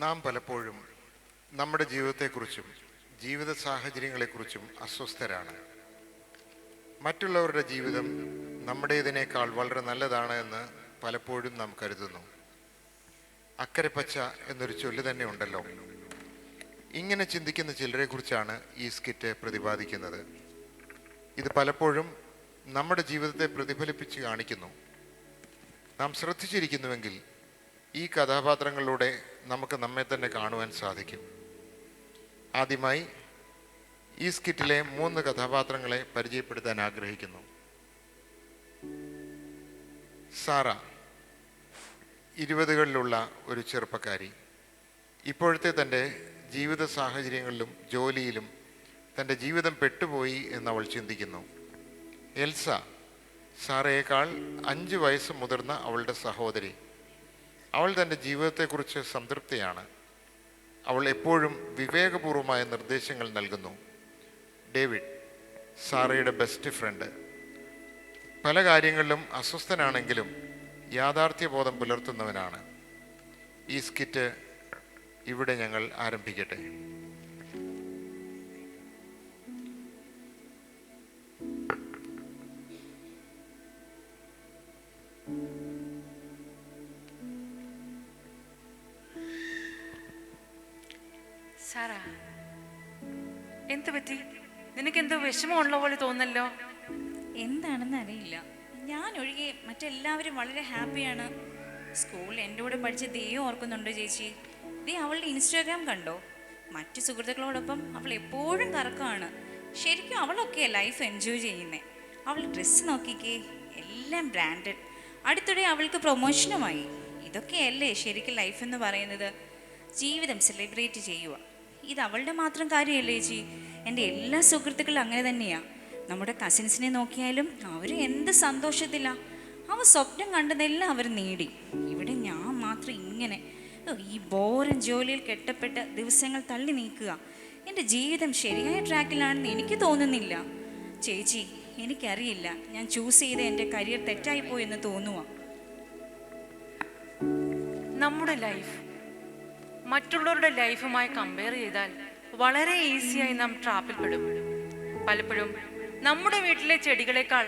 നാം പലപ്പോഴും നമ്മുടെ ജീവിതത്തെക്കുറിച്ചും ജീവിത സാഹചര്യങ്ങളെക്കുറിച്ചും അസ്വസ്ഥരാണ്. മറ്റുള്ളവരുടെ ജീവിതം നമ്മുടേതിനേക്കാൾ വളരെ നല്ലതാണ് എന്ന് പലപ്പോഴും നാം കരുതുന്നു. അക്കരെ പച്ച എന്നൊരു ചൊല്ല് തന്നെ ഉണ്ടല്ലോ. ഇങ്ങനെ ചിന്തിക്കുന്ന ചിലരെക്കുറിച്ചാണ് ഈ സ്കിറ്റ് പ്രതിപാദിക്കുന്നത്. ഇത് പലപ്പോഴും നമ്മുടെ ജീവിതത്തെ പ്രതിഫലിപ്പിച്ച് കാണിക്കുന്നു. നാം ശ്രദ്ധിച്ചിരിക്കുന്നുവെങ്കിൽ ഈ കഥാപാത്രങ്ങളിലൂടെ നമുക്ക് നമ്മെ തന്നെ കാണുവാൻ സാധിക്കും. ആദ്യമായി ഈ സ്കിറ്റിലെ 3 കഥാപാത്രങ്ങളെ പരിചയപ്പെടുത്താൻ ആഗ്രഹിക്കുന്നു. സാറ 20കളിലുള്ള ഒരു ചെറുപ്പക്കാരി. ഇപ്പോഴത്തെ തൻ്റെ ജീവിത സാഹചര്യങ്ങളിലും ജോലിയിലും തൻ്റെ ജീവിതം പെട്ടുപോയി എന്നവൾ ചിന്തിക്കുന്നു. എൽസ സാറയേക്കാൾ 5 വയസ്സ് മുതിർന്ന അവളുടെ സഹോദരി. അവൾ തൻ്റെ ജീവിതത്തെക്കുറിച്ച് സംതൃപ്തിയാണ്. അവൾ എപ്പോഴും വിവേകപൂർവമായ നിർദ്ദേശങ്ങൾ നൽകുന്നു. ഡേവിഡ് സാറയുടെ ബെസ്റ്റ് ഫ്രണ്ട്. പല കാര്യങ്ങളിലും അസ്വസ്ഥനാണെങ്കിലും യാഥാർത്ഥ്യബോധം പുലർത്തുന്നവനാണ്. ഈ സ്കിറ്റ് ഇവിടെ ഞങ്ങൾ ആരംഭിക്കട്ടെ. സാറാ, എന്ത് പറ്റി? നിനക്കെന്തോ വിഷമമുള്ള പോലെ തോന്നല്ലോ. എന്താണെന്ന് അറിയില്ല. ഞാൻ ഒഴികെ മറ്റെല്ലാവരും വളരെ ഹാപ്പിയാണ്. സ്കൂളിൽ എൻ്റെ കൂടെ പഠിച്ച ദിയെ ഓർക്കുന്നുണ്ടോ ചേച്ചി? ദേ അവളുടെ ഇൻസ്റ്റാഗ്രാം കണ്ടോ? മറ്റു സുഹൃത്തുക്കളോടൊപ്പം അവൾ എപ്പോഴും കറക്കമാണ്. ശരിക്കും അവളൊക്കെയാ ലൈഫ് എൻജോയ് ചെയ്യുന്നേ. അവൾ ഡ്രസ്സ് നോക്കിക്കേ, എല്ലാം ബ്രാൻഡഡ്. അടുത്തിടെ അവൾക്ക് പ്രൊമോഷനുമായി. ഇതൊക്കെയല്ലേ ശരിക്കും ലൈഫ് എന്ന് പറയുന്നത്? ജീവിതം സെലിബ്രേറ്റ് ചെയ്യുക. ഇത് അവളുടെ മാത്രം കാര്യമല്ലേ ചേച്ചി? എൻ്റെ എല്ലാ സുഹൃത്തുക്കളും അങ്ങനെ തന്നെയാണ്. നമ്മുടെ കസിൻസിനെ നോക്കിയാലും അവർ എന്ത് സന്തോഷത്തിലാണ്. അവർ സ്വപ്നം കണ്ടതെല്ലാം അവർ നേടി. ഇവിടെ ഞാൻ മാത്രം ഇങ്ങനെ ഈ ബോറൻ ജോലിയിൽ കെട്ടപ്പെട്ട് ദിവസങ്ങൾ തള്ളി നീക്കുക. എൻ്റെ ജീവിതം ശരിയായ ട്രാക്കിലാണെന്ന് എനിക്ക് തോന്നുന്നില്ല. ചേച്ചി, എനിക്കറിയില്ല, ഞാൻ ചൂസ് ചെയ്ത എൻ്റെ കരിയർ തെറ്റായിപ്പോയി എന്ന് തോന്നുക. നമ്മുടെ ലൈഫ് മറ്റുള്ളവരുടെ ലൈഫുമായി കമ്പയർ ചെയ്താൽ വളരെ ഈസിയായി നാം ട്രാപ്പിൽ പെടും. പലപ്പോഴും നമ്മുടെ വീട്ടിലെ ചെടികളെക്കാൾ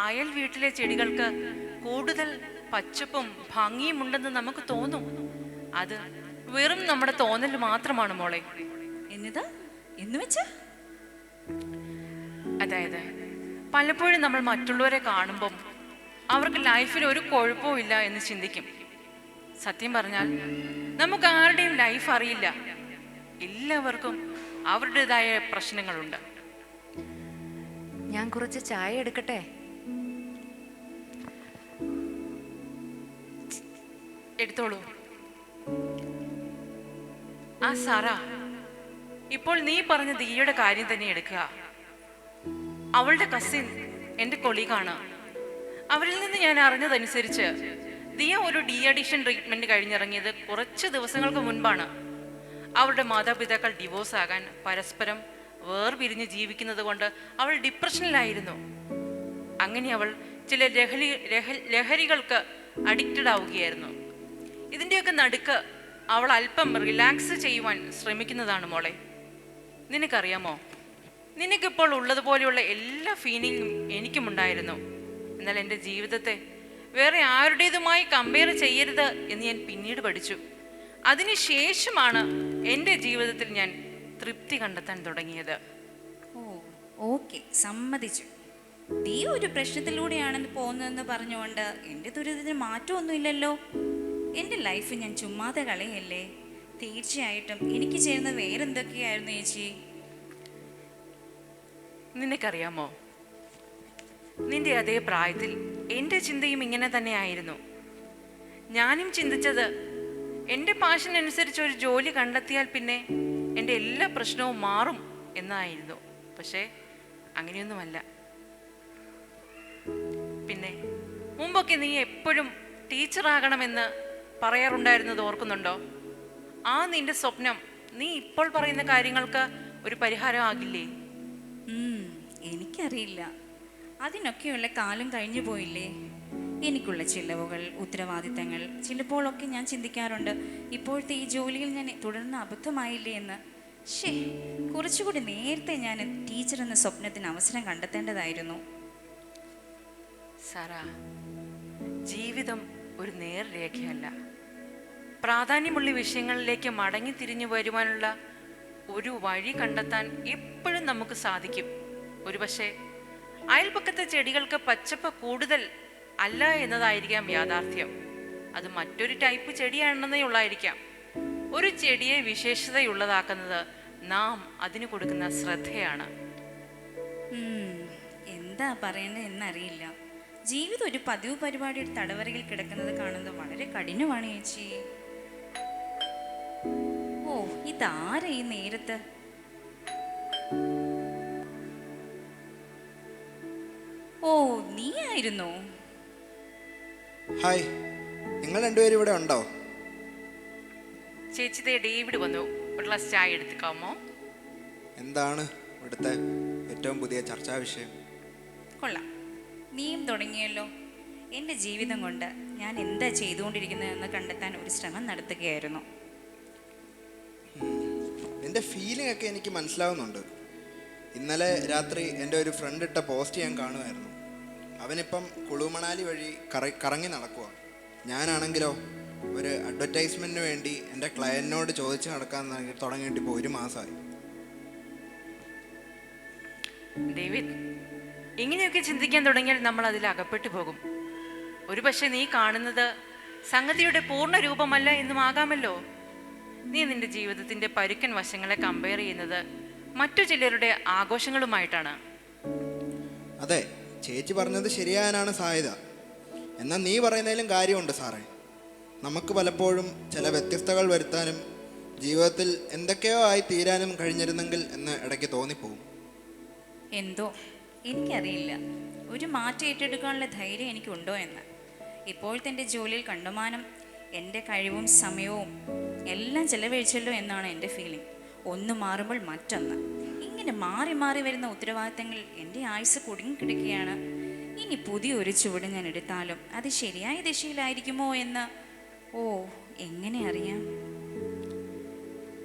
അയൽ വീട്ടിലെ ചെടികൾക്ക് കൂടുതൽ പച്ചപ്പും ഭംഗിയും ഉണ്ടെന്ന് നമുക്ക് തോന്നും. അത് വെറും നമ്മുടെ തോന്നൽ മാത്രമാണ് മോളെ. എന്നതാ എന്ന് വെച്ചാ? അതായത് പലപ്പോഴും നമ്മൾ മറ്റുള്ളവരെ കാണുമ്പം അവർക്ക് ലൈഫിൽ ഒരു കുഴപ്പവും ഇല്ല എന്ന് ചിന്തിക്കും. സത്യം പറഞ്ഞാൽ നമുക്ക് ആരുടെയും ലൈഫ് അറിയില്ല. എല്ലാവർക്കും അവരുടേതായ പ്രശ്നങ്ങളുണ്ട്. ഞാൻ കുറച്ച് ചായ എടുക്കട്ടെ? എടുത്തോളൂ. ആ സാറാ, ഇപ്പോൾ നീ പറഞ്ഞ ദിയയുടെ കാര്യം തന്നെ എടുക്കുക. അവളുടെ കസിൻ എൻ്റെ കൊളീഗാണ്. അവരിൽ നിന്ന് ഞാൻ അറിഞ്ഞതനുസരിച്ച് ദിയ ഒരു ഡി അഡിക്ഷൻ ട്രീറ്റ്മെന്റ് കഴിഞ്ഞിറങ്ങിയത് കുറച്ച് ദിവസങ്ങൾക്ക് മുൻപാണ്. അവളുടെ മാതാപിതാക്കൾ ഡിവോഴ്സ് ആകാൻ പരസ്പരം വേർപിരിഞ്ഞ് ജീവിക്കുന്നത് കൊണ്ട് അവൾ ഡിപ്രഷനിലായിരുന്നു. അങ്ങനെ അവൾ ചില ലഹരികൾക്ക് അഡിക്റ്റഡ് ആവുകയായിരുന്നു. ഇതിൻ്റെയൊക്കെ നടുക്ക് അവൾ അല്പം റിലാക്സ് ചെയ്യുവാൻ ശ്രമിക്കുന്നതാണ് മോളെ. നിനക്കറിയാമോ, നിനക്കിപ്പോൾ ഉള്ളതുപോലെയുള്ള എല്ലാ ഫീലിംഗും എനിക്കുമുണ്ടായിരുന്നു. എന്നാൽ എൻ്റെ ജീവിതത്തെ വേറെ ആരുടേതുമായി കമ്പയർ ചെയ്യരുത് എന്ന് ഞാൻ പിന്നീട് പഠിച്ചു. അതിനുശേഷമാണ് എൻ്റെ ജീവിതത്തിൽ ഞാൻ തൃപ്തി കണ്ടെത്താൻ തുടങ്ങിയത്. ഓ, ഓക്കെ, സമ്മതിച്ചു. നീ ഒരു പ്രശ്നത്തിലൂടെയാണെന്ന് പോകുന്നതെന്ന് പറഞ്ഞുകൊണ്ട് എൻ്റെ ദുരിതത്തിന് മാറ്റമൊന്നുമില്ലല്ലോ. എൻ്റെ ലൈഫ് ഞാൻ ചുമ്മാതെ കളയല്ലേ. തീർച്ചയായിട്ടും എനിക്ക് ചേരുന്നത് വേറെന്തൊക്കെയായിരുന്നു ചേച്ചി? നിനക്കറിയാമോ, നിന്റെ അതേ പ്രായത്തിൽ എൻ്റെ ചിന്തയും ഇങ്ങനെ തന്നെയായിരുന്നു. ഞാനും ചിന്തിച്ചത് എൻ്റെ പാഷനനുസരിച്ച് ഒരു ജോലി കണ്ടെത്തിയാൽ പിന്നെ എൻ്റെ എല്ലാ പ്രശ്നവും മാറും എന്നായിരുന്നു. പക്ഷേ അങ്ങനെയൊന്നുമല്ല. പിന്നെ മുമ്പൊക്കെ നീ എപ്പോഴും ടീച്ചറാകണമെന്ന് പറയാറുണ്ടായിരുന്നത് ഓർക്കുന്നുണ്ടോ? ആ നിന്റെ സ്വപ്നം നീ ഇപ്പോൾ പറയുന്ന കാര്യങ്ങൾക്ക് ഒരു പരിഹാരം ആകില്ലേ? എനിക്കറിയില്ല. അതിനൊക്കെയുള്ള കാലം കഴിഞ്ഞു പോയില്ലേ. എനിക്കുള്ള ചിലവുകൾ, ഉത്തരവാദിത്തങ്ങൾ ചിലപ്പോഴൊക്കെ ഞാൻ ചിന്തിക്കാറുണ്ട്, ഇപ്പോഴത്തെ ഈ ജോലിയിൽ ഞാൻ തുടർന്ന് അബദ്ധമായില്ലേ എന്ന്. കുറച്ചുകൂടി നേരത്തെ ഞാൻ ടീച്ചർ എന്ന സ്വപ്നത്തിന് അവസരം കണ്ടെത്തേണ്ടതായിരുന്നു. സാറാ, ജീവിതം ഒരു നേർരേഖയല്ല. പ്രാധാന്യമുള്ള വിഷയങ്ങളിലേക്ക് മടങ്ങി തിരിഞ്ഞു വരുവാനുള്ള ഒരു വഴി കണ്ടെത്താൻ എപ്പോഴും നമുക്ക് സാധിക്കും. ഒരുപക്ഷെ അയൽപക്കത്തെ ചെടികൾക്ക് പച്ചപ്പ് കൂടുതൽ അല്ല എന്നതായിരിക്കാം യാഥാർത്ഥ്യം. അത് മറ്റൊരു ടൈപ്പ് ചെടിയാണെന്നേ ഉള്ളായിരിക്കാം. ഒരു ചെടിയെ വിശേഷതയുള്ളതാക്കുന്നത് നാം അതിന് കൊടുക്കുന്ന ശ്രദ്ധയാണ്. എന്താ പറയേണ്ടത് എന്നറിയില്ല. ജീവിതം ഒരു പതിവ് പരിപാടിയുടെ തടവറയിൽ കിടക്കുന്നത് കാണുന്നത് വളരെ കഠിനമാണ് ചേച്ചി. ഓ, ഇതാരാ ഈ നേരത്ത്? ഓ, നീ ആയിരുന്നോ? ഹായ്, നിങ്ങൾ രണ്ടുപേരും ഇവിടെ ഉണ്ടോ? ചേച്ചി ഡേവിഡ് വന്നു, ഒരു ഗ്ലാസ് ചായ എടുത്തേക്കാമോ? എന്താണ് ഇവിടുത്തെ ഏറ്റവും പുതിയ ചർച്ചാ വിഷയം? കൊള്ളാം, നീയും തുടങ്ങിയല്ലോ. എൻ്റെ ജീവിതം കൊണ്ട് ഞാൻ എന്താ ചെയ്തുകൊണ്ടിരിക്കുന്നതെന്ന് കണ്ടെത്താൻ ഒരു ശ്രമം നടത്തുകയായിരുന്നു. നിന്റെ ഫീലിംഗ് ഒക്കെ എനിക്ക് മനസ്സിലാവുന്നുണ്ട്. ഇന്നലെ രാത്രി എൻ്റെ ഒരു ഫ്രണ്ട് ഇട്ട പോസ്റ്റ് ഞാൻ കാണുമായിരുന്നു. അവനിപ്പം കുളു മണാലി വഴി കറങ്ങി നടക്കുക. ഞാനാണെങ്കിലോ ഒരു അഡ്വർടൈസ്മെൻറ്റിന് വേണ്ടി എൻ്റെ ക്ലയൻറ്റിനോട് ചോദിച്ച് നടക്കാൻ തുടങ്ങിയിട്ട് ഇപ്പോൾ 1 മാസമായി. ഡേവിഡ്, ഇങ്ങനെയൊക്കെ ചിന്തിക്കാൻ തുടങ്ങിയാൽ നമ്മൾ അതിൽ അകപ്പെട്ടു പോകും. ഒരുപക്ഷെ നീ കാണുന്നത് സംഗതിയുടെ പൂർണ്ണ രൂപമല്ല എന്നുമാകാമല്ലോ. നീ നിന്റെ ജീവിതത്തിന്റെ പരുക്കൻ വശങ്ങളെ കമ്പയർ ചെയ്യുന്നത് മറ്റു ചിലരുടെ ആഘോഷങ്ങളുമായിട്ടാണ്. അതെ, ചേച്ചി പറഞ്ഞത് ശരിയാകാനാണ് സാധ്യത. എന്നാൽ നീ പറയുന്നതിലും കാര്യമുണ്ട് സാറേ. നമുക്ക് പലപ്പോഴും ചില വ്യത്യസ്തകൾ വരുത്താനും ജീവിതത്തിൽ എന്തൊക്കെയോ ആയി തീരാനും കഴിഞ്ഞിരുന്നെങ്കിൽ എന്ന് ഇടയ്ക്ക് തോന്നിപ്പോവും. എന്തോ എനിക്കറിയില്ല, ഒരു മാറ്റം ഏറ്റെടുക്കാനുള്ള ധൈര്യം എനിക്കുണ്ടോ എന്ന്. ഇപ്പോഴത്തെ എൻ്റെ ജോലിയിൽ കണ്ടുമാനം എൻ്റെ കഴിവും സമയവും എല്ലാം ചെലവഴിച്ചല്ലോ എന്നാണ് എൻ്റെ ഫീലിംഗ്. ഒന്ന് മാറുമ്പോൾ മറ്റൊന്ന്, ഇങ്ങനെ മാറി മാറി വരുന്ന ഉത്തരവാദിത്തങ്ങൾ എൻ്റെ ആയുസ് കുടുങ്ങിക്കിടക്കുകയാണ്. ഇനി പുതിയൊരു ചുവട് ഞാൻ എടുത്താലും അത് ശരിയായ ദിശയിലായിരിക്കുമോ എന്ന് എങ്ങനെ അറിയാം?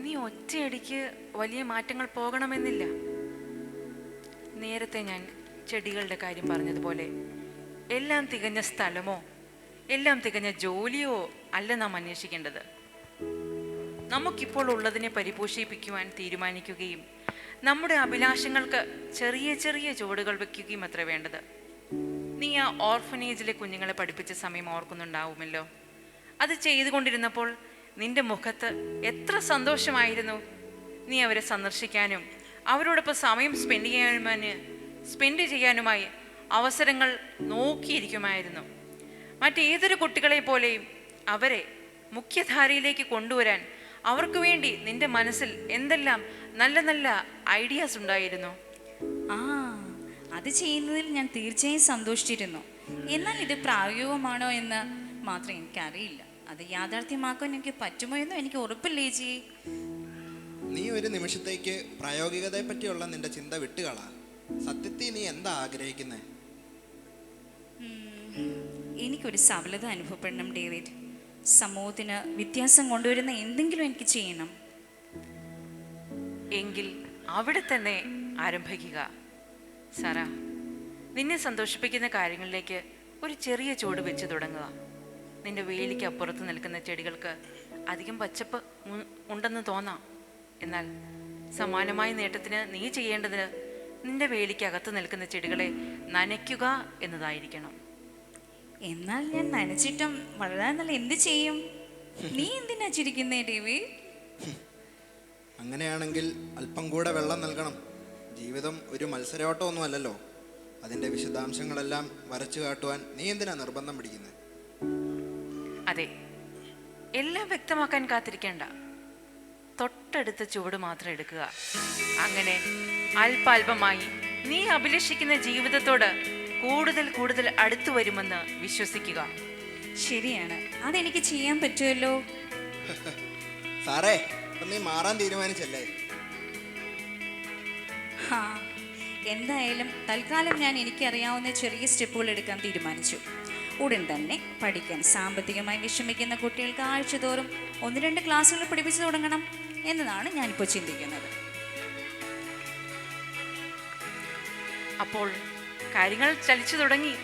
നീ ഒറ്റയടിക്ക് വലിയ മാറ്റങ്ങൾ പോകണമെന്നില്ല. നേരത്തെ ഞാൻ ചെടികളുടെ കാര്യം പറഞ്ഞതുപോലെ എല്ലാം തികഞ്ഞ സ്ഥലമോ എല്ലാം തികഞ്ഞ ജോലിയോ അല്ല നാം അന്വേഷിക്കേണ്ടത്. നമുക്കിപ്പോൾ ഉള്ളതിനെ പരിപോഷിപ്പിക്കുവാൻ തീരുമാനിക്കുകയും നമ്മുടെ അഭിലാഷങ്ങൾക്ക് ചെറിയ ചെറിയ ചുവടുകൾ വയ്ക്കുകയും അത്ര വേണ്ടത്. നീ ആ ഓർഫനേജിലെ കുഞ്ഞുങ്ങളെ പഠിപ്പിച്ച സമയം ഓർക്കുന്നുണ്ടാവുമല്ലോ. അത് ചെയ്തുകൊണ്ടിരുന്നപ്പോൾ നിന്റെ മുഖത്ത് എത്ര സന്തോഷമായിരുന്നു. നീ അവരെ സന്ദർശിക്കാനും അവരോടൊപ്പം സമയം സ്പെൻഡ് ചെയ്യാനുമായി അവസരങ്ങൾ നോക്കിയിരിക്കുമായിരുന്നു. മറ്റേതൊരു കുട്ടികളെ പോലെയും അവരെ മുഖ്യധാരയിലേക്ക് കൊണ്ടുവരാൻ അവർക്ക് വേണ്ടി നിന്റെ മനസ്സിൽ എന്തെല്ലാം നല്ല നല്ല ഐഡിയാസ് ഉണ്ടായിരുന്നു. അത് ചെയ്യുന്നതിൽ ഞാൻ തീർച്ചയായും സന്തോഷിച്ചിരുന്നു. എന്നാൽ ഇത് പ്രായോഗികമാണോ എന്ന് മാത്രം എനിക്കറിയില്ല. അത് യാഥാർത്ഥ്യമാക്കാൻ എനിക്ക് പറ്റുമോ എന്നും എനിക്ക് ഉറപ്പില്ല ചേച്ചി. നീ ഒരു നിമിഷത്തേക്ക് പ്രായോഗികതയെ പറ്റിയുള്ള നിന്റെ ചിന്ത വിട്ടുകളാ. സത്യത്തിൽ നീ എന്താ ആഗ്രഹിക്കുന്നേ? എനിക്കൊരു സഫലത അനുഭവപ്പെടണം ഡേവിഡ്. സമൂഹത്തിന് വ്യത്യാസം കൊണ്ടുവരുന്ന എന്തെങ്കിലും എനിക്ക് ചെയ്യണം. എങ്കിൽ അവിടെ തന്നെ ആരംഭിക്കുക സാറാ. നിന്നെ സന്തോഷിപ്പിക്കുന്ന കാര്യങ്ങളിലേക്ക് ഒരു ചെറിയ ചുവട് വെച്ച് തുടങ്ങുക. നിന്റെ വേലിക്ക് അപ്പുറത്ത് നിൽക്കുന്ന ചെടികൾക്ക് അധികം പച്ചപ്പ് ഉണ്ടെന്ന് തോന്നാം. എന്നാൽ സമാനമായ നേട്ടത്തിന് നീ ചെയ്യേണ്ടത് നിന്റെ വേലിക്കകത്ത് നിൽക്കുന്ന ചെടികളെ നനയ്ക്കുക എന്നതായിരിക്കണം. എന്നാൽ ഞാൻ നനച്ചിട്ടും വളരാൻ നല്ല എന്ത് ചെയ്യും? നീ എന്തിനാ ചിരിക്കുന്നേ ഡേവി? അങ്ങനെയാണെങ്കിൽ അല്പം കൂടെ വെള്ളം നൽകണം. ജീവിതം ഒരു മത്സരയോട്ടമൊന്നും അല്ലല്ലോ. അതിൻ്റെ വിശദാംശങ്ങളെല്ലാം വരച്ചു കാട്ടുവാൻ നീ എന്തിനാ നിർബന്ധം പിടിക്കുന്നത്? അതെ, എല്ലാം വ്യക്തമാക്കാൻ കാത്തിരിക്കേണ്ട. തൊട്ടടുത്ത ചുവട് മാത്രം എടുക്കുക. അങ്ങനെ അല്പാൽപമായി നീ അഭിലഷിക്കുന്ന ജീവിതത്തോട് കൂടുതൽ കൂടുതൽ അടുത്തു വരുമെന്ന് വിശ്വസിക്കുക. ശരിയാണ്, അതെനിക്ക് ചെയ്യാൻ പറ്റുമല്ലോ. സാറേ, നീ മാറാൻ തീരുമാനിച്ചല്ലേ? എന്തായാലും തൽക്കാലം ഞാൻ എനിക്കറിയാവുന്ന ചെറിയ സ്റ്റെപ്പുകൾ എടുക്കാൻ തീരുമാനിച്ചു. ഉടൻ തന്നെ പഠിക്കാൻ സാമ്പത്തികമായി വിഷമിക്കുന്ന കുട്ടികൾക്ക് ആഴ്ചതോറും 1-2 ക്ലാസ്സുകൾ പഠിപ്പിച്ചു തുടങ്ങണം എന്നതാണ് ഞാനിപ്പോൾ ചിന്തിക്കുന്നത്. അപ്പോൾ കാര്യങ്ങൾ ചലിച്ചു തുടങ്ങി.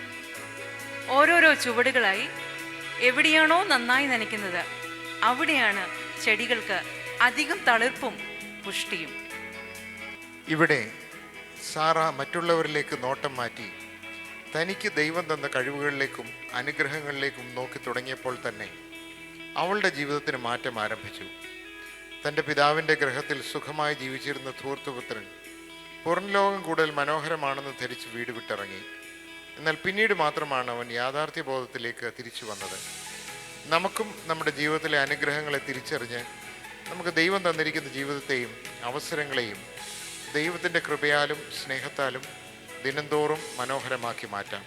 ഓരോരോ ചുവടുകളായി എവിടെയാണോ നന്നായി നനയ്ക്കുന്നത് അവിടെയാണ് ചെടികൾക്ക് അധികം തളിർപ്പും പുഷ്ടിയും. ഇവിടെ സാറ മറ്റുള്ളവരിലേക്ക് നോട്ടം മാറ്റി തനിക്ക് ദൈവം തന്ന കഴിവുകളിലേക്കും അനുഗ്രഹങ്ങളിലേക്കും നോക്കി തുടങ്ങിയപ്പോൾ തന്നെ അവളുടെ ജീവിതത്തിന് മാറ്റം ആരംഭിച്ചു. തൻ്റെ പിതാവിൻ്റെ ഗ്രഹത്തിൽ സുഖമായി ജീവിച്ചിരുന്ന ധൂർത്തുപുത്രൻ പുറം ലോകം കൂടുതൽ മനോഹരമാണെന്ന് ധരിച്ച് വീട് വിട്ടിറങ്ങി. എന്നാൽ പിന്നീട് മാത്രമാണ് അവൻ യാഥാർത്ഥ്യബോധത്തിലേക്ക് തിരിച്ചു വന്നത്. നമുക്കും നമ്മുടെ ജീവിതത്തിലെ അനുഗ്രഹങ്ങളെ തിരിച്ചറിഞ്ഞ് നമുക്ക് ദൈവം തന്നിരിക്കുന്ന ജീവിതത്തെയും അവസരങ്ങളെയും ദൈവത്തിൻ്റെ കൃപയാലും സ്നേഹത്താലും ദിനംതോറും മനോഹരമാക്കി മാറ്റാം.